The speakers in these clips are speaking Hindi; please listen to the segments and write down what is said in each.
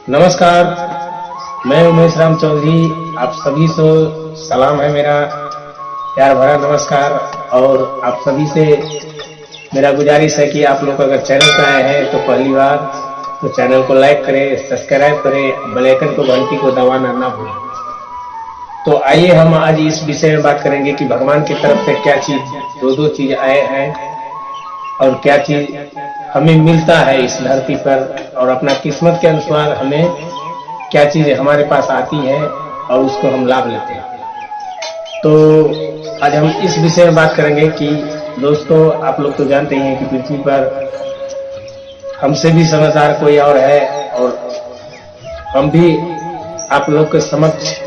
नमस्कार, मैं उमेश राम चौधरी। आप सभी से सलाम है मेरा प्यार भरा नमस्कार। और आप सभी से मेरा गुजारिश है कि आप लोग अगर चैनल पर आए हैं तो पहली बार तो चैनल को लाइक करें, सब्सक्राइब करें, बेल आइकन को घंटी को दबाना ना भूलें। तो आइए हम आज इस विषय में बात करेंगे कि भगवान की तरफ से क्या चीज दो चीज आए हैं और क्या चीज हमें मिलता है इस धरती पर, और अपना किस्मत के अनुसार हमें क्या चीजें हमारे पास आती हैं और उसको हम लाभ लेते हैं। तो आज हम इस विषय में बात करेंगे कि दोस्तों, आप लोग तो जानते ही हैं कि पृथ्वी पर हमसे भी समझदार कोई और है, और हम भी आप लोग के समक्ष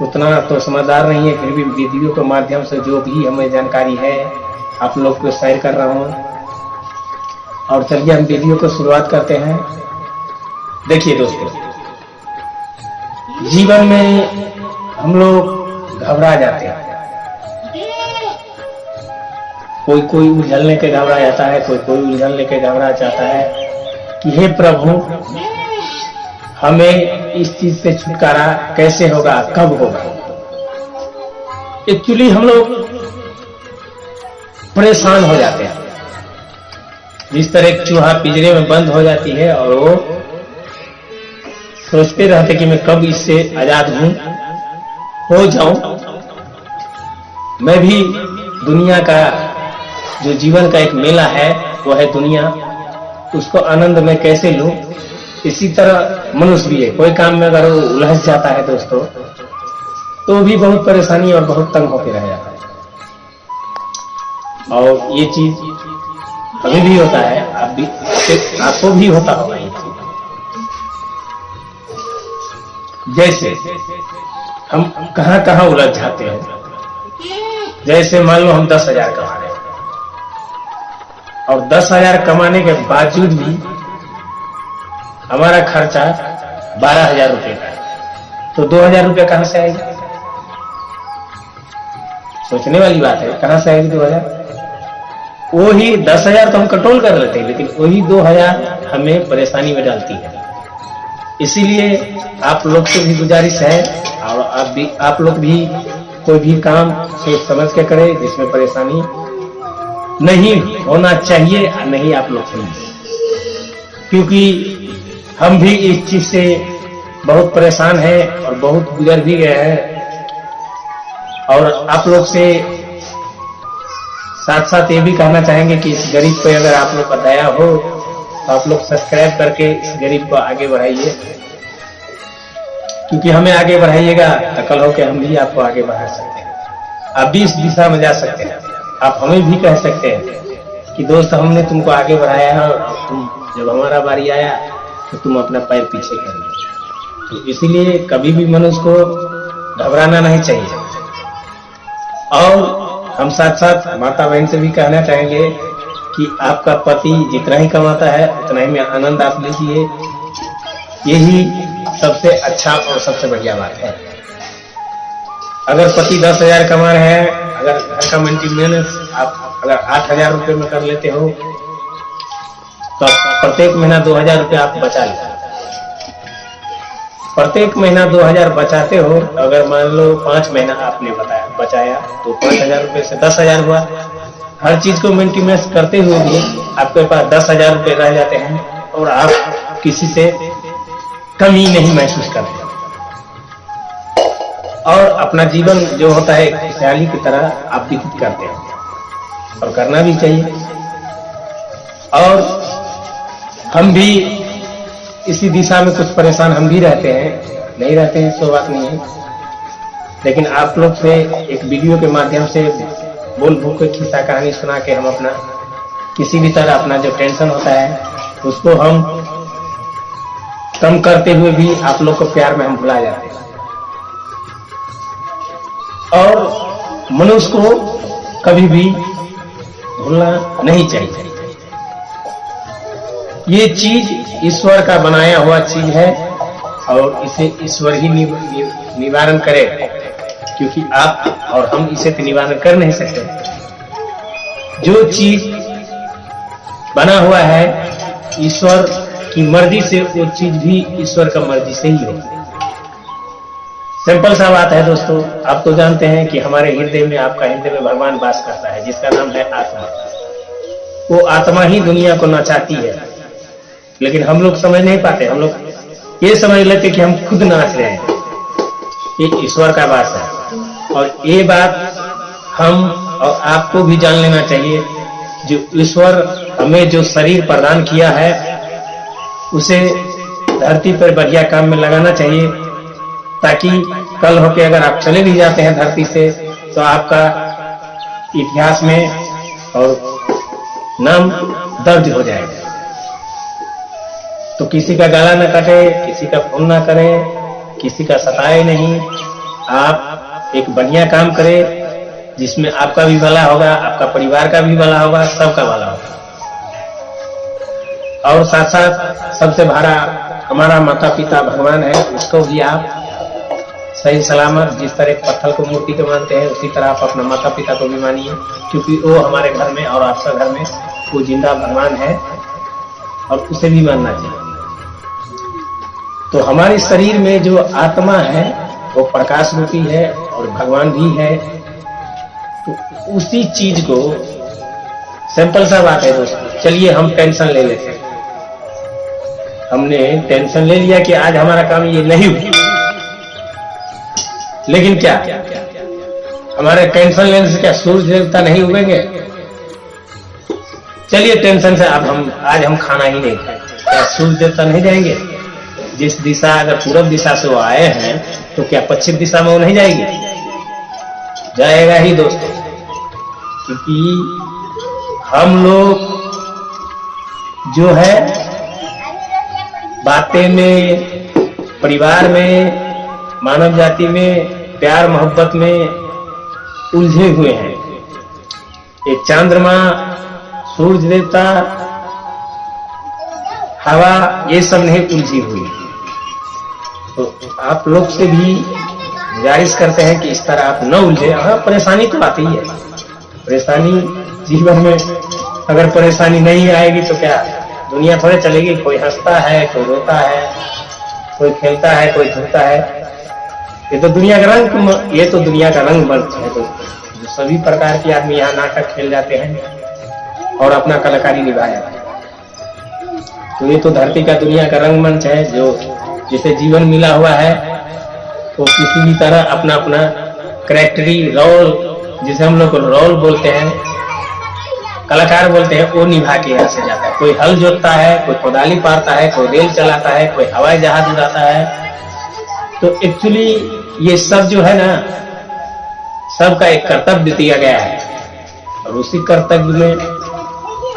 उतना तो समझदार नहीं है, फिर भी वीडियो के माध्यम से जो भी हमें जानकारी है आप लोग को शेयर कर रहा हूं। और चलिए हम वीडियो को शुरुआत करते हैं। देखिए दोस्तों, जीवन में हम लोग घबरा जाते हैं, कोई उलझन लेके घबरा जाता है, कोई उलझन लेके घबरा जाता है कि हे प्रभु, हमें इस चीज से छुटकारा कैसे होगा, कब होगा। एक्चुअली हम लोग परेशान हो जाते हैं। जिस तरह एक चूहा पिंजरे में बंद हो जाती है और वो सोचते रहते कि मैं कब इससे आजाद हो जाऊं, मैं भी दुनिया का जो जीवन का एक मेला है वो है दुनिया, उसको आनंद में कैसे लूं। इसी तरह मनुष्य भी है, कोई काम में अगर वो उलझ जाता है दोस्तों तो भी बहुत परेशानी और बहुत तंग होकर रह जाता है। और ये चीज अभी भी होता है, आपको भी होता होगा ये चीज। जैसे हम कहां उलझ जाते हैं। जैसे मान लो हम 10,000 कमा रहे हैं और 10,000 कमाने के बावजूद भी हमारा खर्चा 12,000 रुपए का है, तो 2,000 रुपये कहां से आएगा? सोचने वाली बात है, कहां से आएगी 2,000? वही 10,000 तो हम कंट्रोल कर लेते हैं, लेकिन वही 2,000 हमें परेशानी में डालती है। इसीलिए आप लोग से भी गुजारिश है, और आप लोग भी कोई भी काम सोच समझ के करें जिसमें परेशानी नहीं होना चाहिए, नहीं आप लोग से, क्योंकि हम भी इस चीज से बहुत परेशान हैं और बहुत गुजर भी गए हैं। और आप लोग से साथ साथ ये भी कहना चाहेंगे कि इस गरीब पे अगर आप लोग का दया हो तो आप लोग सब्सक्राइब करके इस गरीब को आगे बढ़ाइए, क्योंकि हमें आगे बढ़ाइएगा तो कल होकर हम भी आपको आगे बढ़ा सकते हैं। आप भी इस दिशा में जा सकते हैं। आप हमें भी कह सकते हैं कि दोस्त, हमने तुमको आगे बढ़ाया है और तुम जब हमारा बारी आया तो तुम अपना पैर पीछे कर लो। तो इसीलिए कभी भी मनुष्य को घबराना नहीं चाहिए। और हम साथ साथ माता बहन से भी कहना चाहेंगे कि आपका पति जितना ही कमाता है उतना ही में आनंद आप लीजिए। यही सबसे अच्छा और सबसे बढ़िया बात है। अगर पति 10,000 कमा रहे हैं, अगर घर का मेंटेनेंस आप अगर 8,000 रुपये में कर लेते हो तो प्रत्येक महीना 2,000 रुपये आप बचा लेते हो। प्रत्येक महीना 2,000 बचाते हो, अगर मान लो 5 महीना आपने बचाया तो 5,000 रुपये से 10,000 हुआ। हर चीज को मेंटेनेंस करते हुए भी आपके पास 10,000 रुपये रह जाते हैं और आप किसी से कमी नहीं महसूस करते, और अपना जीवन जो होता है खुशहाली की तरह आप व्यतीत करते हैं, और करना भी चाहिए। और हम भी इसी दिशा में कुछ परेशान हम भी रहते हैं, नहीं रहते हैं सो बात नहीं है, लेकिन आप लोग से एक वीडियो के माध्यम से बोल भूख के किस्सा कहानी सुना के हम अपना किसी भी तरह अपना जो टेंशन होता है उसको हम कम करते हुए भी आप लोग को प्यार में हम भुला जाते हैं। और मनुष्य को कभी भी भूलना नहीं चाहिए। ये चीज ईश्वर का बनाया हुआ चीज है और इसे ईश्वर ही निवारण करे, क्योंकि आप और हम इसे तो निवारण कर नहीं सकते। जो चीज बना हुआ है ईश्वर कि मर्जी से वो चीज भी ईश्वर का मर्जी से ही होती है। सिंपल सा बात है दोस्तों, आप तो जानते हैं कि हमारे हृदय में, आपका हृदय में भगवान वास करता है, जिसका नाम है आत्मा। वो आत्मा ही दुनिया को नचाती है, लेकिन हम लोग समझ नहीं पाते। हम लोग ये समझ लेते कि हम खुद नाच रहे हैं, ये ईश्वर का वास है। और ये बात हम और आपको भी जान लेना चाहिए, जो ईश्वर हमें जो शरीर प्रदान किया है उसे धरती पर बढ़िया काम में लगाना चाहिए, ताकि कल होके अगर आप चले भी जाते हैं धरती से तो आपका इतिहास में और नाम दर्ज हो जाएगा। तो किसी का गला न काटे, किसी का खून न करें, किसी का सताए नहीं। आप एक बढ़िया काम करें जिसमें आपका भी भला होगा, आपका परिवार का भी भला होगा, सबका भला होगा। और साथ साथ सबसे बड़ा हमारा माता पिता भगवान है, उसको भी आप सही सलामत, जिस तरह पत्थर को मूर्ति को मानते हैं उसी तरह आप अपना माता पिता को भी मानिए, क्योंकि वो हमारे घर में और आपका घर में वो जिंदा भगवान है और उसे भी मानना चाहिए। तो हमारे शरीर में जो आत्मा है वो प्रकाश रूपी है और भगवान भी है। तो उसी चीज को, सिंपल सा बात है दोस्तों, चलिए हम टेंशन ले लेते हैं। हमने टेंशन ले लिया कि आज हमारा काम ये नहीं हुआ, लेकिन क्या हमारे टेंशन लेने से क्या सूर्य देवता नहीं उगेंगे? चलिए टेंशन से अब आज हम खाना ही नहीं खाए, क्या सूर्य देवता नहीं जाएंगे? जिस दिशा, अगर पूर्व दिशा से वो आए हैं तो क्या पश्चिम दिशा में वो नहीं जाएगी? जाएगा ही दोस्तों, क्योंकि हम लोग जो है बातें में, परिवार में, मानव जाति में, प्यार मोहब्बत में उलझे हुए हैं। एक चंद्रमा, सूर्य देवता, हवा, ये सब नहीं उलझी हुई। तो आप लोग से भी गुजारिश करते हैं कि इस तरह आप न उलझे। हाँ, परेशानी तो आती है, परेशानी जीवन में, अगर परेशानी नहीं आएगी तो क्या दुनिया थोड़े चलेगी? कोई हंसता है, कोई रोता है, कोई खेलता है, कोई झूठता है। ये तो दुनिया का रंग, ये तो दुनिया का रंग मंच है। तो जो सभी प्रकार के आदमी यहाँ नाटक खेल जाते हैं और अपना कलाकारी निभा जाते हैं। तो ये तो धरती का, दुनिया का रंग मंच है, जो जिसे जीवन मिला हुआ है वो किसी भी तरह अपना अपना कैरेक्टरी रोल, जिसे हम लोग रोल बोलते हैं, कलाकार बोलते हैं, वो निभा के यहाँ से जाता है। कोई हल जोतता है, कोई कोदाली पारता है, कोई रेल चलाता है, कोई हवाई जहाज उड़ाता है। तो एक्चुअली ये सब जो है ना, सबका एक कर्तव्य दिया गया है और उसी कर्तव्य में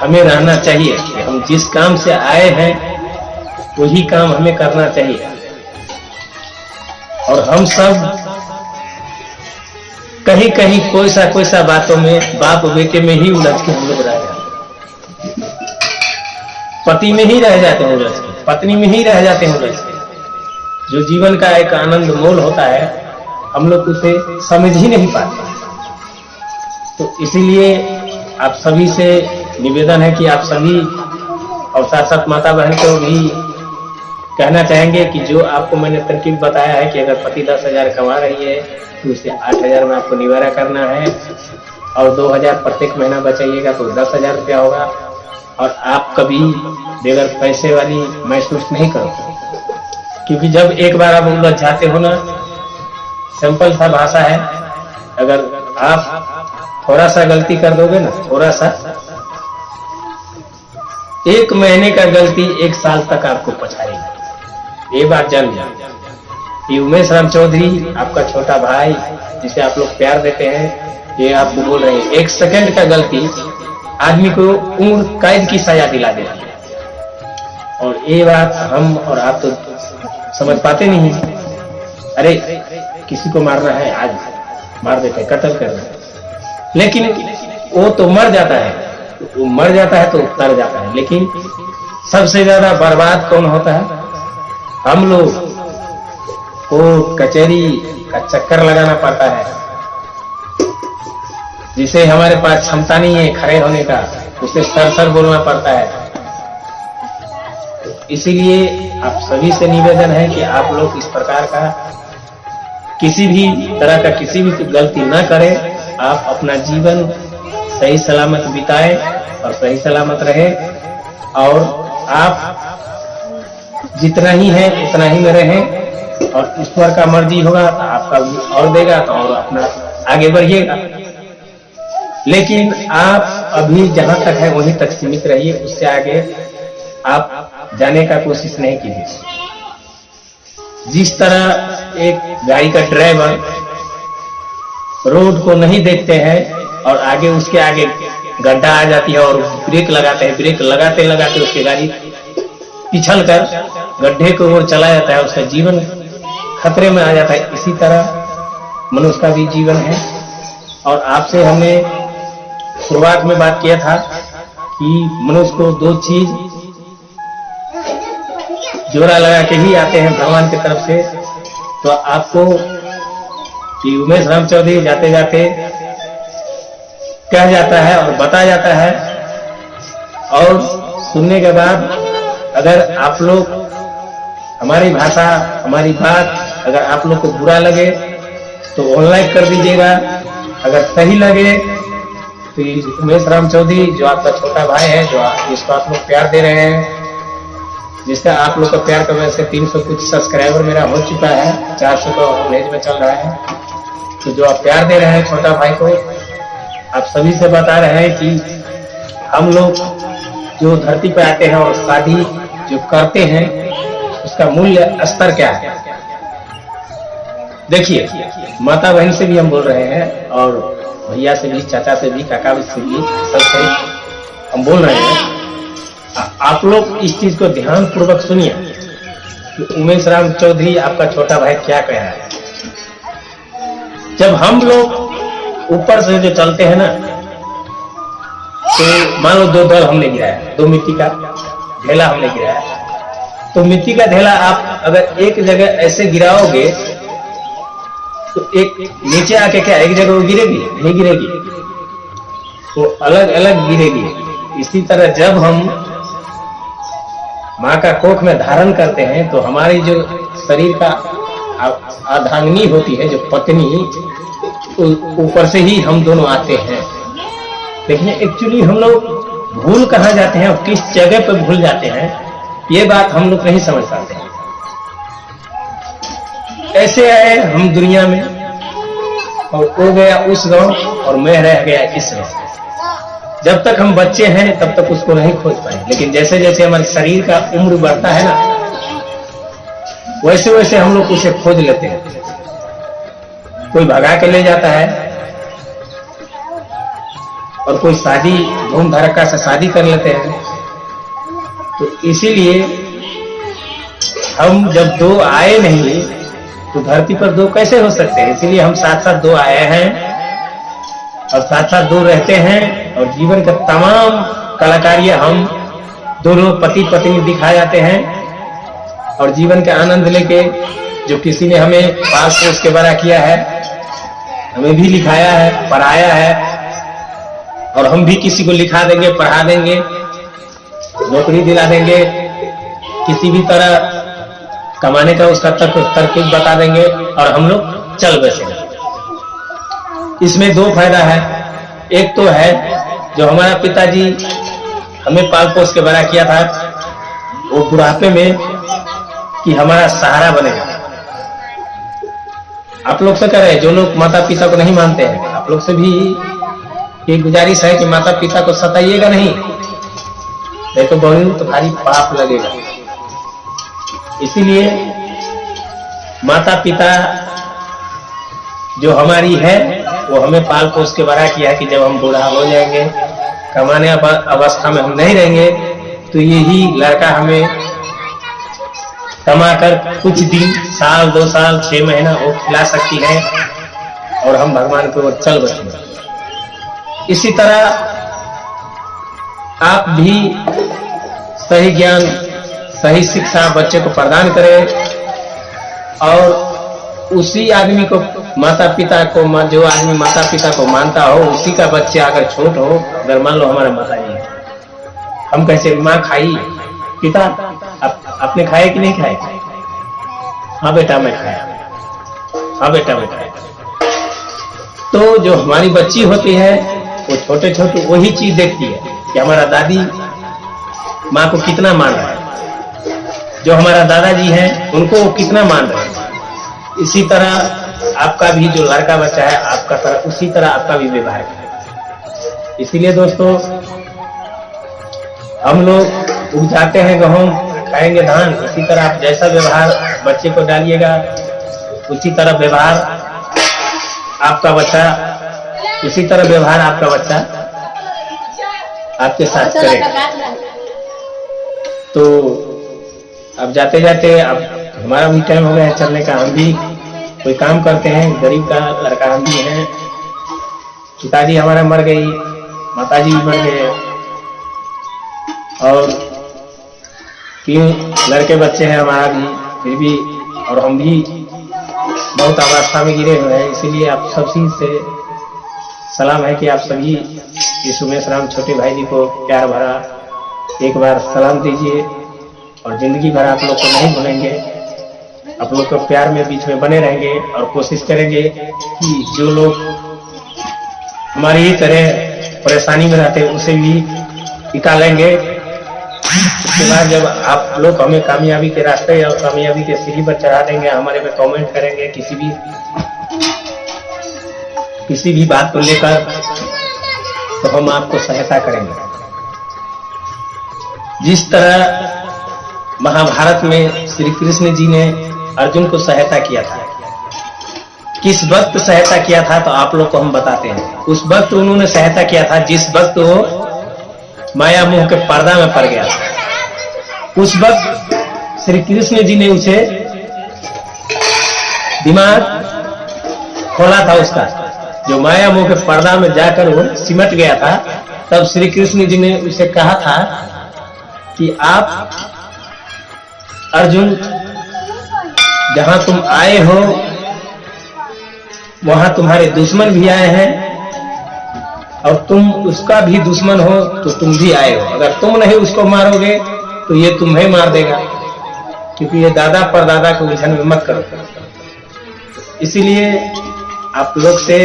हमें रहना चाहिए कि हम जिस काम से आए हैं वही काम हमें करना चाहिए। और हम सब कहीं कहीं कोई सा बातों में, बाप बेटे में ही उलझ के हम लोग रह जाते हैं, पति में ही रह जाते हैं उलझ के, पत्नी में ही रह जाते हैं उलझ के। जो जीवन का एक आनंद मोल होता है हम लोग उसे समझ ही नहीं पाते। तो इसीलिए आप सभी से निवेदन है कि आप सभी, और साथ साथ माता बहन को भी कहना चाहेंगे कि जो आपको मैंने तरकीब बताया है कि अगर पति 10,000 कमा रही है तो उसे 8,000 में आपको निवारा करना है और 2,000 प्रत्येक महीना बचाइएगा तो 10,000 रुपया होगा। और आप कभी बगैर पैसे वाली महसूस नहीं करोगे, क्योंकि जब एक बार आप उलझ जाते हो ना, सिंपल सा भाषा है, अगर आप थोड़ा सा गलती कर दोगे ना, थोड़ा सा, 1 महीने का गलती 1 साल तक आपको पछाएगी। ये बात जान लीजिए। ये उमेश राम चौधरी, आपका छोटा भाई, जिसे आप लोग प्यार देते हैं, ये आपको बोल रहे हैं 1 सेकंड का गलती आदमी को उम्र कैद की सजा दिला देती है। और ये बात हम और आप तो समझ पाते नहीं। अरे किसी को मारना है, आज मार देते हैं, कत्ल कर रहे हैं, लेकिन वो तो मर जाता है, वो मर जाता है तो तर जाता है। लेकिन सबसे ज्यादा बर्बाद कौन होता है? हम लोग को कचहरी का चक्कर लगाना पड़ता है, जिसे हमारे पास क्षमता नहीं है खड़े होने का, उसे सर सर बोलना पड़ता है। इसीलिए आप सभी से निवेदन है कि आप लोग इस प्रकार का किसी भी तरह का किसी भी गलती न करें। आप अपना जीवन सही सलामत बिताएं और सही सलामत रहे, और आप जितना ही है उतना ही में रहें, और ईश्वर का मर्जी होगा तो आपका और देगा तो और अपना आगे बढ़िएगा। लेकिन आप अभी जहां तक है वहीं तक सीमित रहिए, उससे आगे आप जाने का कोशिश नहीं कीजिए। जिस तरह एक गाड़ी का ड्राइवर रोड को नहीं देखते हैं और आगे उसके आगे गड्ढा आ जाती है और ब्रेक लगाते हैं, ब्रेक लगाते लगाते उसकी गाड़ी पिछल कर गड्ढे की ओर चला जाता है, उसका जीवन खतरे में आ जाता है। इसी तरह मनुष्य का भी जीवन है। और आपसे हमने शुरुआत में बात किया था कि मनुष्य को दो चीज जोड़ा लगा के ही आते हैं भगवान की तरफ से। तो आपको कि उमेश राम चौधरी जाते जाते कह जाता है और बता जाता है, और सुनने के बाद अगर आप लोग हमारी भाषा हमारी बात अगर आप लोग को बुरा लगे तो ऑनलाइन कर दीजिएगा, अगर सही लगे तो उमेश राम चौधरी जो आपका छोटा भाई है, जो जिसको आप लोग प्यार दे रहे हैं, जिसका आप लोग का प्यार की वजह से 300 कुछ सब्सक्राइबर मेरा हो चुका है, 400 का एवरेज में चल रहा है। तो जो आप प्यार दे रहे हैं छोटा भाई को, आप सभी से बता रहे हैं कि हम लोग जो धरती पे आते हैं और शादी जो करते हैं उसका मूल्य स्तर क्या है। देखिए, माता बहन से भी हम बोल रहे हैं और भैया से भी, चाचा से भी, काका से भी, सबसे हम बोल रहे हैं, आप लोग इस चीज को ध्यान पूर्वक सुनिए कि उमेश राम चौधरी आपका छोटा भाई क्या कह रहा है। जब हम लोग ऊपर से जो चलते हैं ना, तो मान लो 2 दल हमने गिराया, 2 मिट्टी का ढेला हमने गिराया, तो मिट्टी का ढेला आप अगर एक जगह ऐसे गिराओगे तो एक नीचे आके क्या एक जगह वो गिरेगी? नहीं गिरेगी, वो अलग अलग गिरेगी। इसी तरह जब हम माँ का कोख में धारण करते हैं तो हमारी जो शरीर का अर्धांगिनी होती है, जो पत्नी, ऊपर से ही हम दोनों आते हैं। लेकिन एक्चुअली हम लोग भूल कहाँ जाते हैं और किस जगह पर भूल जाते हैं, ये बात हम लोग नहीं समझ पाते हैं। ऐसे आए हम दुनिया में और वो गया उस गांव और मैं रह गया इस गांव। जब तक हम बच्चे हैं तब तक उसको नहीं खोज पाए, लेकिन जैसे जैसे हमारे शरीर का उम्र बढ़ता है ना, वैसे वैसे हम लोग उसे खोज लेते हैं। कोई भगा के ले जाता है और कोई शादी धूम धड़का से शादी कर लेते हैं। तो इसीलिए हम जब 2 आए नहीं तो धरती पर 2 कैसे हो सकते हैं। इसीलिए हम साथ साथ 2 आए हैं और साथ साथ 2 रहते हैं, और जीवन का तमाम कलाकारियां हम दोनों पति पत्नी दिखा जाते हैं, और जीवन का आनंद लेके जो किसी ने हमें पास पोस के बड़ा किया है, हमें भी लिखाया है, पढ़ाया है, और हम भी किसी को लिखा देंगे, पढ़ा देंगे, नौकरी दिला देंगे, किसी भी तरह कमाने का उसका तरकीब बता देंगे और हम लोग चल बसेंगे। इसमें 2 फायदा है। एक तो है जो हमारा पिताजी हमें पाल पोस के बड़ा किया था, वो बुढ़ापे में कि हमारा सहारा बनेगा। आप लोग से कह रहे हैं जो लोग माता पिता को नहीं मानते हैं, आप लोग से भी ये गुजारिश है कि माता पिता को सताइएगा नहीं तो बहुत भारी पाप लगेगा। इसीलिए माता पिता जो हमारी है वो हमें पाल पोस के बड़ा किया है कि जब हम बूढ़ा हो जाएंगे, कमाने अवस्था में हम नहीं रहेंगे, तो यही लड़का हमें कमाकर कुछ दिन, साल, 2 साल, 6 महीना वो खिला सकती है और हम भगवान की ओर चल बसेंगे। इसी तरह आप भी सही ज्ञान, सही शिक्षा बच्चे को प्रदान करें, और उसी आदमी को माता पिता को, जो आदमी माता पिता को मानता हो, उसी का बच्चा अगर छोट हो, अगर मान लो हमारा माता जी, हम कैसे माँ खाई पिता, अब आपने खाए कि नहीं खाए? हाँ बेटा मैं खाया, हाँ बेटा मैं खाया। तो जो हमारी बच्ची होती है वो छोटे छोटे वही चीज देखती है कि हमारा दादी माँ को कितना मान रहा है, जो हमारा दादाजी हैं उनको वो कितना मान रहे हैं। इसी तरह आपका भी जो लड़का बच्चा है आपका तरह उसी तरह आपका भी व्यवहार है। इसीलिए दोस्तों हम लोग उगाते हैं गेहूं खाएंगे धान, इसी तरह आप जैसा व्यवहार बच्चे को डालिएगा उसी तरह व्यवहार आपका बच्चा, उसी तरह व्यवहार आपका बच्चा आपके साथ करेगा। तो अब जाते जाते अब हमारा भी टाइम हो गया है चलने का, हम भी कोई काम करते हैं, गरीब का लड़का हम भी हैं। पिताजी हमारा मर गई, माताजी भी मर गए और 3 लड़के बच्चे हैं हमारा भी, फिर भी और हम भी बहुत अवस्था में गिरे हुए हैं। इसीलिए आप सभी से सलाम है कि आप सभी इस उमेश राम छोटे भाई जी को प्यार भरा एक बार सलाम दीजिए और जिंदगी भर आप लोग को नहीं भूलेंगे, आप लोग को प्यार में बीच में बने रहेंगे और कोशिश करेंगे कि जो लोग हमारी ही तरह परेशानी में रहते हैं उसे भी निकालेंगे। उसके बाद जब आप लोग हमें कामयाबी के रास्ते और कामयाबी के सीढ़ी पर चढ़ा देंगे, हमारे पे कमेंट करेंगे किसी भी बात को लेकर, तो हम आपको सहायता करेंगे। जिस तरह महाभारत में श्री कृष्ण जी ने अर्जुन को सहायता किया था, किस वक्त सहायता किया था तो आप लोग को हम बताते हैं। उस वक्त उन्होंने सहायता किया था जिस वक्त वो माया मोह के पर्दा में पड़ गया था। उस वक्त श्री कृष्ण जी ने उसे दिमाग खोला था उसका, जो माया मोह के पर्दा में जाकर वो सिमट गया था। तब श्री कृष्ण जी ने उसे कहा था कि आप अर्जुन जहां तुम आए हो वहां तुम्हारे दुश्मन भी आए हैं और तुम उसका भी दुश्मन हो तो तुम भी आए हो। अगर तुम नहीं उसको मारोगे तो ये तुम्हें मार देगा, क्योंकि ये दादा परदादा को उलझन में मत करो। इसीलिए आप लोग से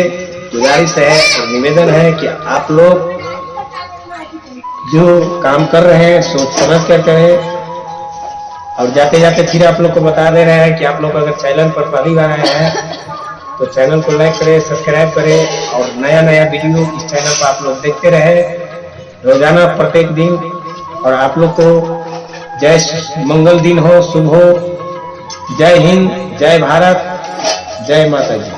गुजारिश है और निवेदन है कि आप लोग जो काम कर रहे हैं सोच समझ कर करें। और जाते जाते फिर आप लोग को बता दे रहे हैं कि आप लोग अगर चैनल पर पहली बार आए हैं तो चैनल को लाइक करें, सब्सक्राइब करें और नया नया वीडियो इस चैनल पर आप लोग देखते रहे रोजाना प्रत्येक दिन। और आप लोग को जय मंगल दिन हो, शुभ हो। जय हिंद, जय भारत, जय माता जी।